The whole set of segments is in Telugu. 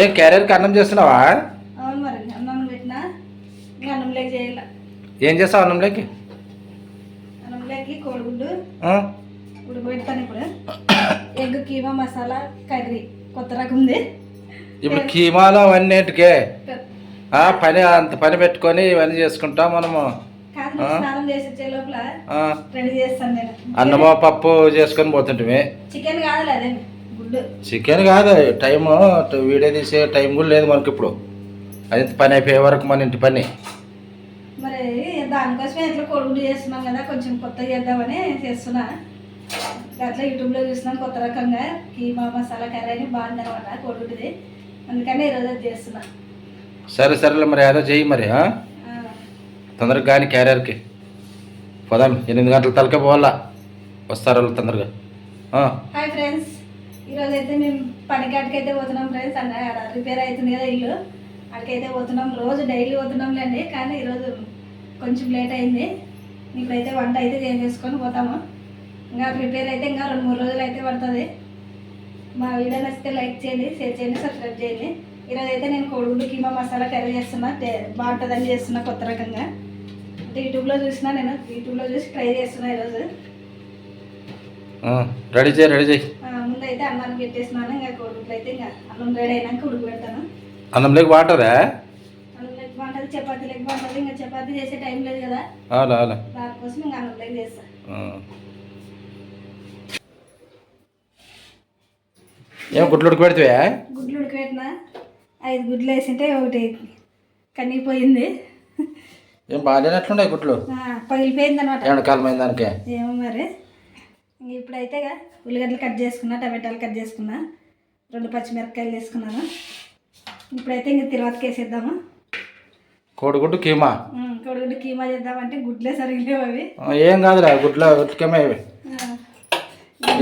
ఏం క్యారియర్కి అన్నం చేస్తున్నావా? అవును మరి అన్నం పెట్టినా ఇంకా అన్నంలోకి చేయాల. ఏం చేస్తావు అన్నంలోకి? అన్నంలోకి కోడిగుడ్డు ఉడకబెడతాను ఇప్పుడు. ఎగ్ కీమా మసాలా కర్రీ కొత్త రకం ఉంది ఇప్పుడు. కీమాలో అవన్నీ ఏంటికే పని అంత పని పెట్టుకొని ఇవన్నీ చేసుకుంటాం మనము. స్నానం చేసి వచ్చే లోపల రెడీ చేస్తాను నేను. అన్నమో పప్పు చేసుకొని పోతుంటే చికెన్ కాదులే అదే గుడ్డు. చికెన్ కాదు, టైము వీడియో తీసే టైం కూడా లేదు మనకి ఇప్పుడు. అది పని అయిపోయే వరకు మన ఇంటి పని. మరి దానికోసమే ఇట్లా కోడిగుడ్డు చేస్తున్నాం కదా, కొంచెం కొత్తగా చేద్దామని చేస్తున్నా. అట్లా యూట్యూబ్లో చూసినాం కొత్త రకంగా కీమా మసాలా కర్రీ అని బాగుంది అనమాట కోడిగుడ్డుది. అందుకని ఈరోజు అది చేస్తున్నా. సరే సరేలే మరి ఏదో చెయ్యి మరి. తొందరగా కానీ క్యారియర్కి పోదాం. 8 గంటల తలకే పోవాలా, వస్తారు వాళ్ళు తొందరగా. హాయ్ ఫ్రెండ్స్, ఈరోజు అయితే మేము పనికాటికైతే పోతున్నాం ఫ్రెండ్స్. అన్న రిపేర్ అవుతుంది కదా ఇల్లు, అక్కడికైతే పోతున్నాం. రోజు డైలీ పోతున్నాంలేండి, కానీ ఈరోజు కొంచెం లేట్ అయింది. ఇప్పుడైతే వంట అయితే చేసుకొని పోతాము. ఇంకా ప్రిపేర్ అయితే ఇంకా 2-3 రోజులు అయితే పడుతుంది. మా వీడియో నచ్చితే లైక్ చేయండి, షేర్ చేయండి, సబ్స్క్రైబ్ చేయండి. ఈరోజు అయితే నేను కోడిగుడ్డు కీమా మసాలా కర్రీ చేస్తున్నా. బాగుంటుందని చేస్తున్నా కొత్త రకంగా. అంటే యూట్యూబ్లో చూసినా, నేను యూట్యూబ్లో చూసి ట్రై చేస్తున్నా ఈరోజు. రెడీ చేయి. ముందైతే అన్నాన్ని పెట్టేసినాను. ఇంకా కోడిగుడ్లు అయితే ఇంకా అన్నం రెడీ అయినాక ఉడుకు పెడతాను. అన్నంలోకి బాగుంటుందా? అన్నంలోకి బాగుంటుంది, చపాతీలోకి బాగుంటుంది. ఇంకా చపాతీ చేసే టైం లేదు కదా, దానికోసం ఇంకా అన్నంలోకి చేస్తాను. ఏం గుడ్లు ఉడకబెడితే? గుడ్లు ఉడకబెట్టినా 5 గుడ్లు వేసింటే ఒకటి కనిగిపోయింది. ఏం బాగాలేనట్లుండే గుడ్లు, పగిలిపోయింది అనమాట. ఎండకాలం అయింది దానికి. ఏమో మరి. ఇప్పుడైతే ఉల్లిగడ్డలు కట్ చేసుకున్నా, టమాటాలు కట్ చేసుకున్నా, 2 పచ్చిమిరపకాయలు తీసుకున్నాను. ఇప్పుడైతే ఇంక తిరువాతకి వేసేద్దాము. కోడిగుడ్డు కీమా. కోడిగుడ్డు కీమా చేద్దామంటే గుడ్లే సరిగ్గా అవి. ఏం కాదురా, గుడ్లు ఉతికేమే ఇవి.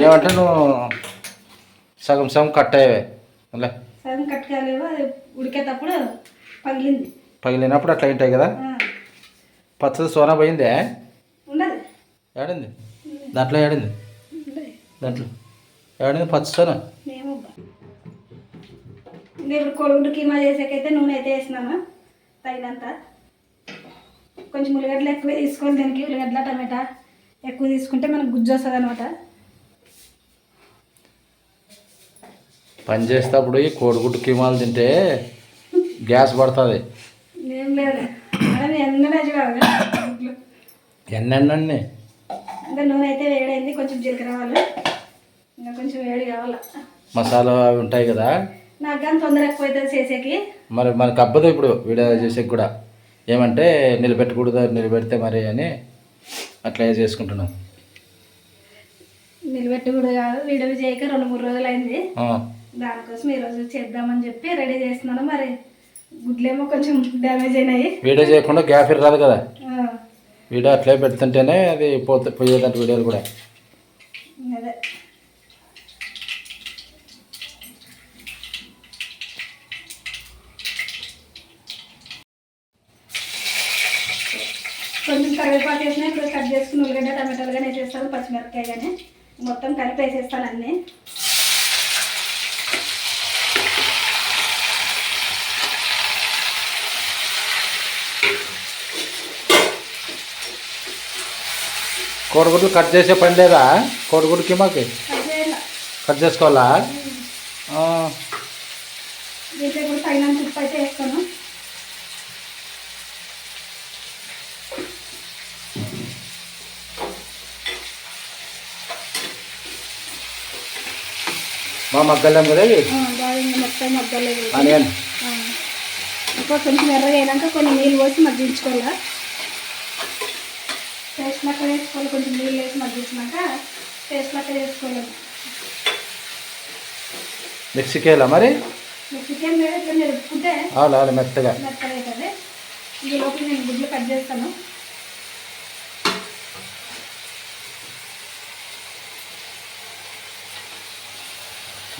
ఏమంటే నువ్వు సగం కట్ అయ్యేవి. సగం కట్ కాలేవు, అది ఉడికేటప్పుడు పగిలింది. పగిలినప్పుడు అట్లా ఉంటాయి కదా. పచ్చడి సోనా పోయిందే. ఉండదు. ఏడింది దాంట్లో, ఏడింది పచ్చ సోనా. ఇప్పుడు కోడిగుడ్డు కీమా చేసేకైతే నూనె అయితే వేసినాను తగినంత. కొంచెం ఉల్లిగడ్డలు ఎక్కువ తీసుకోవాలి దీనికి. ఉల్లిగడ్డల టమాటా ఎక్కువ తీసుకుంటే మనకు గుజ్జు వస్తుంది అనమాట. పని చేసేటప్పుడు ఈ కోడిగుడ్డు కీమాలు తింటే గ్యాస్ పడుతుంది. ఏం లేదు, ఎన్నండి. ఇంకా నూనె అయితే వేడైంది. కొంచెం జీలకర్ర ఆవాలు, ఇంకా కొంచెం వేడి కావాలి. మసాలా అవి ఉంటాయి కదా. నాకు కానీ తొందర ఎక్కువ అవుతుంది చేసేకి. మరి మనకు అబ్బదు ఇప్పుడు వీడియో చేసేకి కూడా. ఏమంటే నిలబెట్టకూడదు, నిలబెడితే మరి అని అట్లా చేసుకుంటున్నాం. నిలబెట్టకూడదు కాదు, వీడియో చేయక 2-3 రోజులు అయింది. దానికోసం ఈరోజు చేద్దామని చెప్పి రెడీ చేస్తున్నాను. మరి గుడ్లేమో కొంచెం డ్యామేజ్ అయినాయి. వీడియో చేయకుండా గ్యాప్ రాదు కదా. వీడియో అట్లే పెడుతుంటేనే అది పోయేదంట వీడియోలు కూడా. అదే కొంచెం కరివేపాకు వేసినా ఇప్పుడు కట్ చేసుకుని ఉల్లిగడ్డ టమాటాలు కానీ వేసేస్తాను, పచ్చిమిరపకాయ కానీ మొత్తం కలిపి వేసేస్తాను అన్నీ. కోడిగుడ్లు కట్ చేసే పని లేదా? కోడిగుడ్డు కీమాకి కట్ చేసుకోవాలా? దీంట్లో ఇప్పుడు తగినంత ఉప్పు అయితే వేస్తాను. మగ్గలేం కదా మొత్తం మగ్గలేదు. ఆనియన్ ఇంకా కొంచెం ఎర్రగా అయినాక కొన్ని నీళ్ళు పోసి మగ్గించుకోవాలా. పేస్ట్ లెక్క వేసుకోవాలి. కొంచెం నీళ్ళు వేసి మగ్గించినాక పేస్ట్ లెక్క వేసుకోవాలి. మిక్సీకి వెళ్ళా మరి. చికెన్ ఇట్లా నిలుపుకుంటే మెత్తగా అవుతుంది. ఈ లోపల నేను గుడ్లు కట్ చేస్తాను.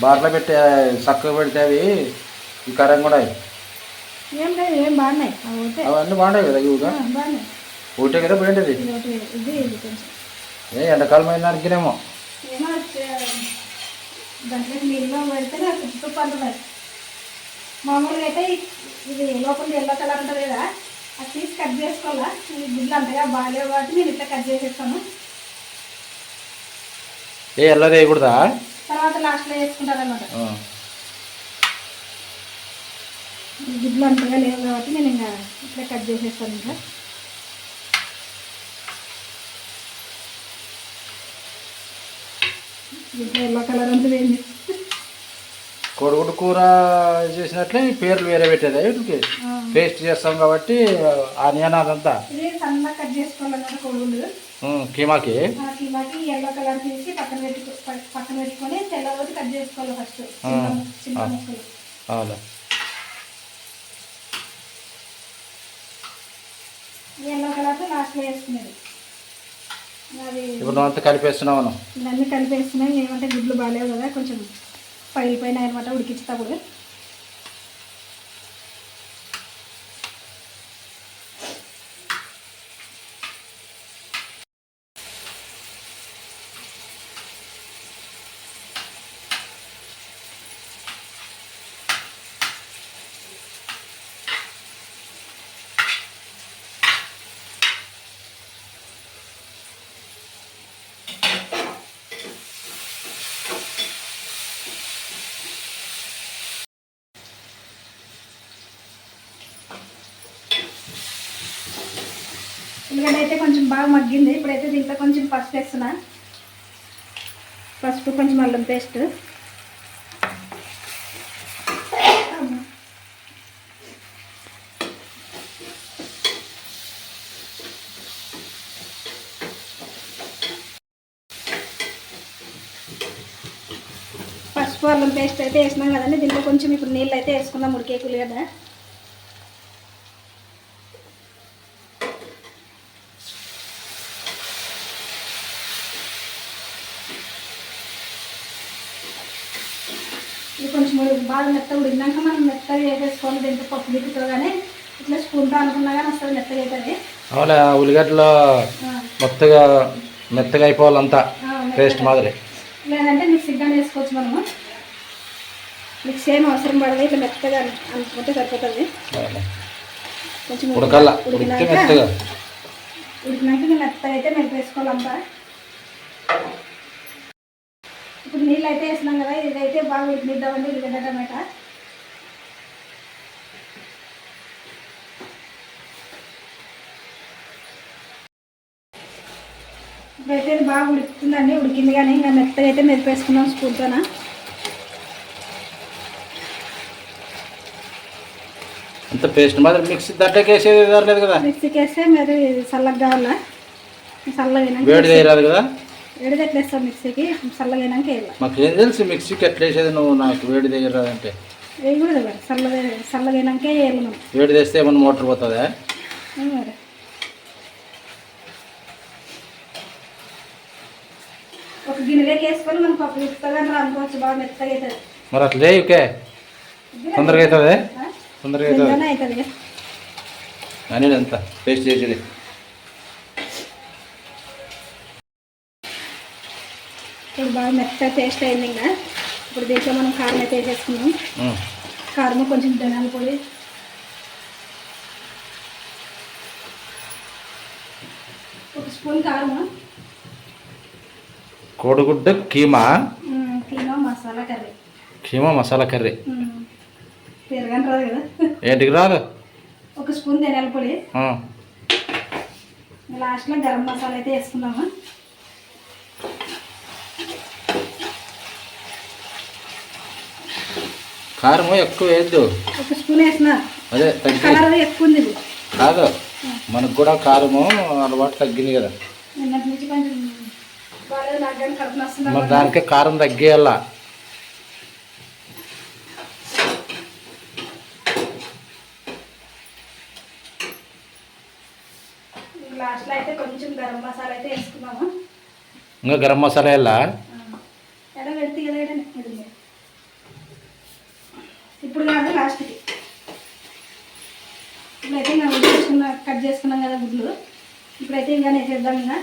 బార్లో పెట్టి చక్కగా పెడితే అవి ఈ కరం కూడా ఏం లేదు, ఏం బాగున్నాయి. అవన్నీ బాగున్నాయి కదా. ఇవిగా బాగున్నాయి. ఒకటే కదా పోయింది. ఏ ఎండాకాలం అయిన దానికినేమో దాంట్లో నీళ్ళు పెడితే నాకు తుప్పు పడుతుంది. మామూలుగా అయితే ఇది లోపల ఎల్లో కలర్ ఉంటుంది కదా, అది తీసి కట్ చేసుకోవాలా. ఈ గుడ్లు అంతగా బాగాలేవు కాబట్టి నేను ఇట్లా కట్ చేసేస్తాను. ఎల్లో వేయకూడదా? తర్వాత లాస్ట్లో వేసుకుంటారనమాట. గుడ్లు అంతగా లేవు కాబట్టి నేను ఇంకా ఇట్లా కట్ చేసేస్తాను. ఇంకా గుడ్లు ఎల్లో కలర్ అంతా వేయండి. కోడిగుడ్డు కూర చేసినట్లే ఈ పేర్లు వేరే పెట్టేది వీటికి పేస్ట్ చేస్తాం కాబట్టి ఆనియన్ అదంతా ఇది సన్నగా కట్ చేసుకోవాలన్నమాట కోడిగుడ్డు. కీమాకి కీమాకి ఎల్లో కలర్ తీసి పక్కన పెట్టుకొని తెల్లబోటి కట్ చేసుకోవాలి ఫస్ట్ చిన్న ముక్కలు. అవును. ఎల్లో కలర్తో లాస్ట్లో వేసుకునేది. అది ఇప్పుడు నువ్వు అంతా కలిపేస్తున్నావు. ఇవన్నీ కలిపేస్తున్నాయి. ఏమంటే గుడ్లు బాగాలేవు కదా, కొంచెం పైన అనమాట ఉడికించేటప్పుడు. ఉల్లిగడ్డ అయితే కొంచెం బాగా మగ్గింది. ఇప్పుడైతే దీంట్లో కొంచెం పసుపు వేస్తున్నా. పసుపు, కొంచెం అల్లం పేస్ట్, పసుపు అల్లం పేస్ట్ అయితే వేసినాం కదండి. దీంట్లో కొంచెం ఇప్పుడు నీళ్ళు అయితే వేసుకుందాం ఉడికేకి ఉల్లిగడ్డ. ఇది కొంచెం బాగా మెత్తగా ఉడికినాక మనం మెత్తగా వేసేసుకోవాలి. దీంట్లో పప్పు గిట్టుతో కానీ ఇట్లా స్పూన్తో అనుకున్నా కానీ వస్తుంది, మెత్తగా అవుతుంది. అవునా, ఉల్లిగడ్డలో మెత్తగా అయిపోవాలంతా పేస్ట్ మాదిరి. లేదంటే మిక్సీకి కానీ వేసుకోవచ్చు మనము. మిక్సీ ఏం అవసరం పడదు, ఇట్లా మెత్తగా అనుకుంటే సరిపోతుంది. కొంచెం ఉడికినాక మెత్తగా అయితే మెరిపేసుకోవాలంతా. ఇప్పుడు నీళ్ళు అయితే వేసినాం కదా, ఇదైతే బాగా ఉడికిద్దామండి ఉల్లిగడ్డ టమాటా. ఇప్పుడైతే ఇది బాగా ఉడుకుతుందండి, ఉడికింది కానీ ఇంకా మెత్తగా అయితే మెరిపేసుకున్నాం స్పూన్తోన. అంత పేస్ట్ మాత్రం మిక్సీ దాంట్లోకి వేసేది లేదు కదా. మిక్సీకి వేస్తే మరి చల్లగా కావాలా, చల్లగా వేడి చేయరాదు కదా. వేడి ఎట్లా వేస్తాం మిక్సీకి, చల్లగా అయినాక వేయాలి. మాకు ఏం తెలుసు మిక్సీకి ఎట్లా వేసేది, నువ్వు నాకు వేడి దగ్గర అంటే వేయకూడదు మరి, చల్లగా అయినాకే వేయాలి మనం. వేడి తెస్తే ఏమన్నా మోటార్ పోతుందా మరి? ఒక గిన్నెలోకి వేసుకొని మనం పప్పు గిట్టుగా అనుకోవచ్చు, బాగా మెత్తగా అవుతుంది. మరి అట్లా చేయకే, తొందరగా అవుతుంది. తొందరగా అవుతుంది అని ఎంత పేస్ట్ చేసేది. ఇప్పుడు బాగా మెత్తగా పేస్ట్ అయింది. ఇంకా ఇప్పుడు దీంట్లో మనం కారం అయితే వేసేసుకున్నాం. కారం, కొంచెం ధనియాల పొడి, ఒక స్పూన్ కారం, కోడిగుడ్డు కీమా మసాలా కర్రీ. కీమా మసాలా కర్రీ పెరగని రాదు కదా, ఏంటికి రాదు. ఒక స్పూన్ ధనియాల పొడి, లాస్ట్లో గరం మసాలా అయితే వేసుకున్నాము. కారం ఎక్కువ వేయద్దు, ఒక స్పూన్ వేసిన. అదే కలర్ ఎక్కువ ఉంది. కాదు, మనకు కూడా కారము అలవాటు తగ్గింది కదా. నిన్నటి నుంచి కొంచెం బాగా నాకు కానీ కడుపు నొస్తుంది. మరి దానికే కారం తగ్గేయాల. లాస్ట్లో అయితే కొంచెం గరం మసాలా అయితే వేసుకున్నాము. ఇంకా గరం మసాలా వేయాలా? ఎడ పెడితే కదా, ఇప్పుడు కాదు లాస్ట్కి. ఇప్పుడైతే ఇంకా కట్ చేసుకున్నాం కదా గుడ్లు, ఇప్పుడైతే ఇంకా వేసేద్దాం. ఇంకా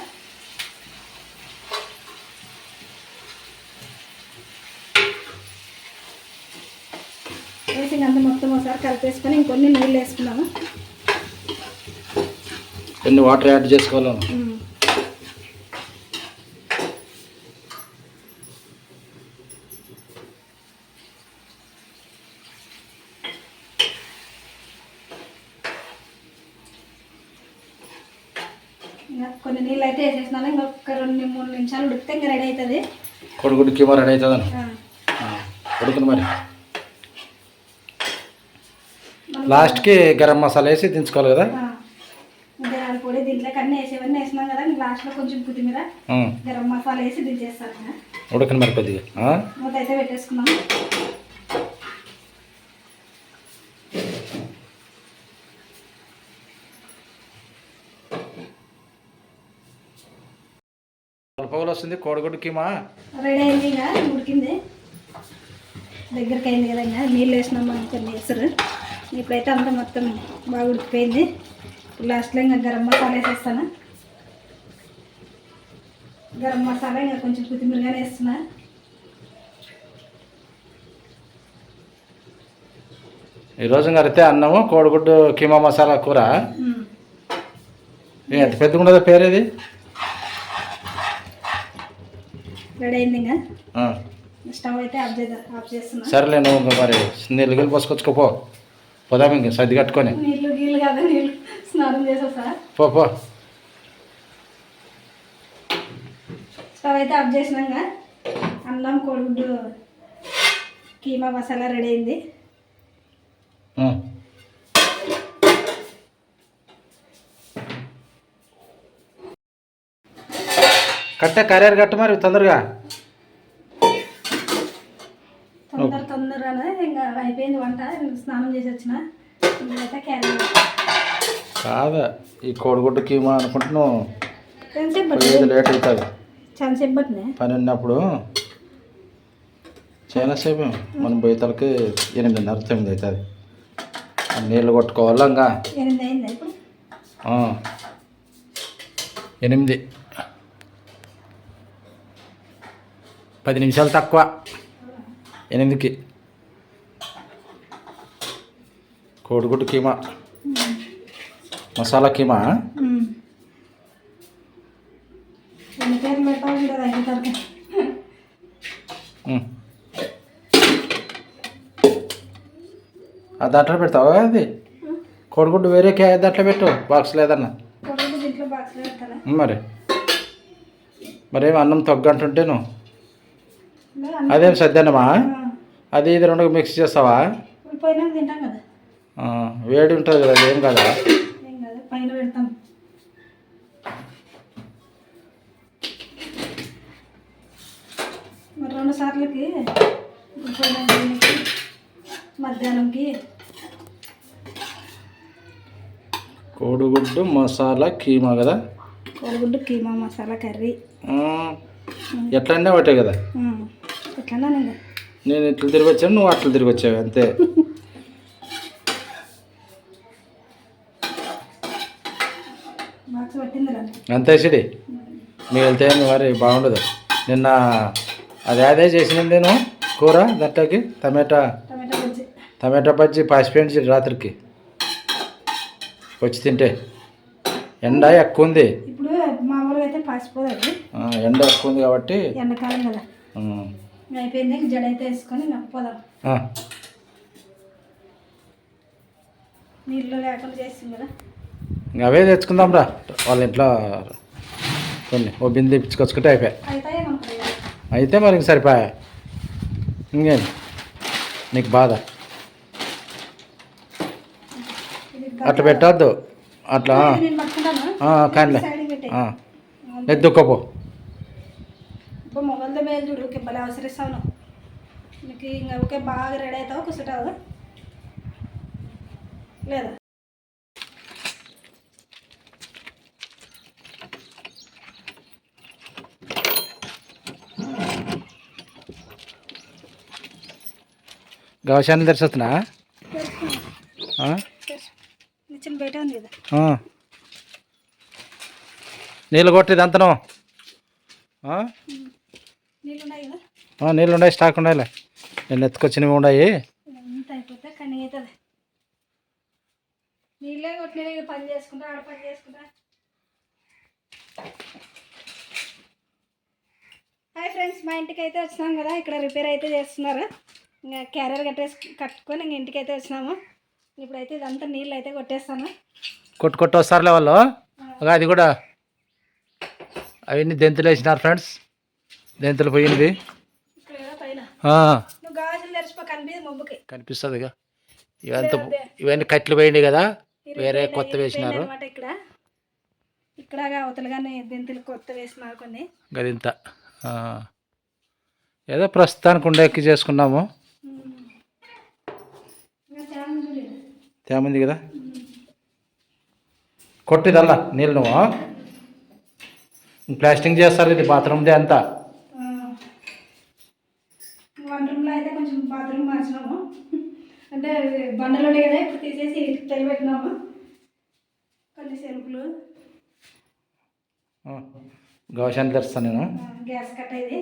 వేసి ఫ్రెండ్స్ ఇంక అంతా మొత్తం ఒకసారి కలిపేసుకొని ఇంకొన్ని నీళ్ళు వేసుకున్నాము. ఎన్ని వాటర్ యాడ్ చేసుకోవాలి? ఇంకా కొన్ని నీళ్ళు అయితే వేసేసినాను. ఇంకొక 2-3 నిమిషాలు ఉడికితే ఇంకా రెడీ అవుతుంది. కోడిగుడ్డు కీమా రెడీ అవుతుందని ఉడుకుని మరి. లాస్ట్కి గరం మసాలా వేసి దించుకోవాలి కదా. ధనియాల పొడి దీంట్లోకి అన్నీ వేసేవన్నీ వేసినాం కదా. లాస్ట్లో కొంచెం కొత్తిమీర గరం మసాలా వేసి దించేస్తాను. ఉడకని మరి కొద్దిగా మూత అయితే పెట్టేసుకున్నాము. పొగలు వస్తుంది. కోడిగుడ్డు కీమా రెడీ అయింది. ఇంకా ఉడికింది, దగ్గరికి అయింది కదా. ఇంకా నీళ్ళు వేసినాం మనం కొన్ని వేసారు. ఇప్పుడైతే అంతా మొత్తం బాగా ఉడికిపోయింది. లాస్ట్లో ఇంకా గరం మసాలా వేసేస్తాను. గరం మసాలా ఇంకా కొంచెం కొత్తిమీరగానే వేస్తున్నా. ఈరోజు అయితే అన్నము కోడిగుడ్డు కీమా మసాలా కూర. ఎంత పెద్దగా ఉండదు పేరు ఇది. రెడీ అయింది. ఇంకా స్టవ్ అయితే ఆఫ్ చేస్తున్నా. సరేలే, నువ్వు మరి నీళ్ళు గిల్లు పోసుకొచ్చుకోపో. పోదాం ఇంక సర్ది కట్టుకొని. నీళ్ళు కాదు, నీళ్ళు స్నానం చేసేస్తా. పో. స్టవ్ అయితే ఆఫ్ చేసినాక అన్నం కోడిగుడ్డు కీమా మసాలా రెడీ అయింది. కర్రీర్ కట్ట మరి తొందరగా. తొందరగానే ఇంకా అయిపోయింది వంట. స్నానం చేసి వచ్చిన అయితే క్యారెట్ కాదా ఈ కోడిగుడ్డు కీమా అనుకుంటున్నావు. లేట్ అవుతుంది. చాలా సేపు పట్టినాయి పని ఉన్నప్పుడు. చాలా సేపు మనం పోయేతలకి 8:30-9 అవుతుంది. నీళ్ళు కొట్టుకోవాలా. ఇంకా 8 అయింది ఇప్పుడు. 8, 10 నిమిషాలు తక్కువ 8కి. కోడిగుడ్డు కీమా మసాలా కీమా. అది అట్లా పెడతావా? అది కోడిగుడ్డు వేరే దాంట్లో పెట్టు, బాక్స్ లేదన్నా. మరేమి అన్నం తొగ్గ అంటుంటే నువ్వు అదేం సద్దన్నమా? అది ఇది 2 మిక్స్ చేస్తావా? తింటాం కదా, వేడి ఉంటుంది కదా, అది ఏం కదా. పైన పెడతాం. మరి 2 సార్లకి మధ్యాహ్నంకి కోడిగుడ్డు మసాలా కీమా కదా. కోడిగుడ్డు కీమా మసాలా కర్రీ ఎట్లన్నా ఒకటే కదా. ఎట్లన్నా నేను ఇట్లా తిరిగి వచ్చాను, నువ్వు అట్లా తిరిగి వచ్చావు అంతే. అంతే సిడి మిగిలితే మరి బాగుండదు. నిన్న అదే చేసినాను నేను కూర. దాంట్లోకి టమాటా బజ్జీ పాసిపోయింది రాత్రికి వచ్చి తింటే. ఎండ ఎక్కువ ఉంది ఇప్పుడు. మామూలుగా అయితే పాసిపోదు, ఎండ ఎక్కువ ఉంది కాబట్టి. ఎండాకాలం కదా అయిపోయింది. జడ అయితే వేసుకొని నప్పదాం. నీళ్ళు లేకుండా చేస్తుంది కదా. ఇంకా అవే తెచ్చుకుందాం రా, వాళ్ళ ఇంట్లో కొన్ని ఓ బిందె తెప్పించుకొచ్చుకుంటే అయిపోయాయి. అయితే మరి ఇంక సరిపోయా. ఇంకేం నీకు బాధ. అట్లా పెట్టద్దు అట్లా. కానీ ఎద్దుకోపో. మొగలతో మేలు చూడు, ఓకే భలే అవసరిస్తాను నీకు. ఇంకా ఓకే బాగా రెడీ అవుతావు, కూర్చుంటావు లేదా. గవశాన్ని తెరిచొస్తున్నా నిచ్చిన బయట ఉంది కదా. నీళ్ళు కొట్టేది అంతను. నీళ్ళు ఉన్నాయి కదా. నీళ్ళు ఉన్నాయి, స్టాక్ ఉండాలి. నేను ఎత్తుకొచ్చినవి ఉన్నాయి. అయిపోతే కానీ ఈ పని చేసుకుంటా ఆడ పని చేసుకుంటా. హాయ్ ఫ్రెండ్స్, మా ఇంటికి అయితే వచ్చినాం కదా. ఇక్కడ రిపేర్ అయితే చేస్తున్నారు. ఇంకా క్యారియర్ కట్టుకొని ఇంక ఇంటికి అయితే వచ్చినాము. ఇప్పుడైతే ఇదంతా నీళ్ళు అయితే కొట్టేస్తాను. కొట్టు వస్తారులే వాళ్ళు. అది కూడా అవన్నీ దెంతులు వేసినారు ఫ్రెండ్స్. దెంతులు పోయింది. ఇక్కడ కదా పైన నువ్వు గాజులు తెరిచిపో కనిపిస్తుంది మబ్బుకి. కనిపిస్తుంది ఇక. ఇవన్నీ కట్లు పోయింది కదా, వేరే కొత్త వేసినారు అనమాట. ఇక్కడ అవతలగానే దెంతులు కొత్త వేసినారు కొన్ని. గదింత ఏదో ప్రస్తుతానికి ఉండే ఎక్కి చేసుకున్నాము. తేమంది కదా, కొట్టిదల్లా నీళ్ళు నువ్వు ప్లాస్టింగ్ చేస్తారు. ఇది బాత్రూమ్దే అంతా. వంట రూమ్లో అయితే కొంచెం బాత్రూమ్ మార్చినాము. అంటే బండలు ఉన్నాయి కదా, ఇప్పుడు తీసేసి తెలిపెట్టినాము. కొన్ని సెల్ఫ్లు గౌశాన్ని తెరుస్తాను నేను. గ్యాస్ కట్ అయింది.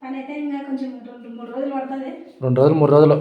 పని అయితే ఇంకా కొంచెం 2-3 రోజులు పడుతుంది. 2 రోజులు 3 రోజులు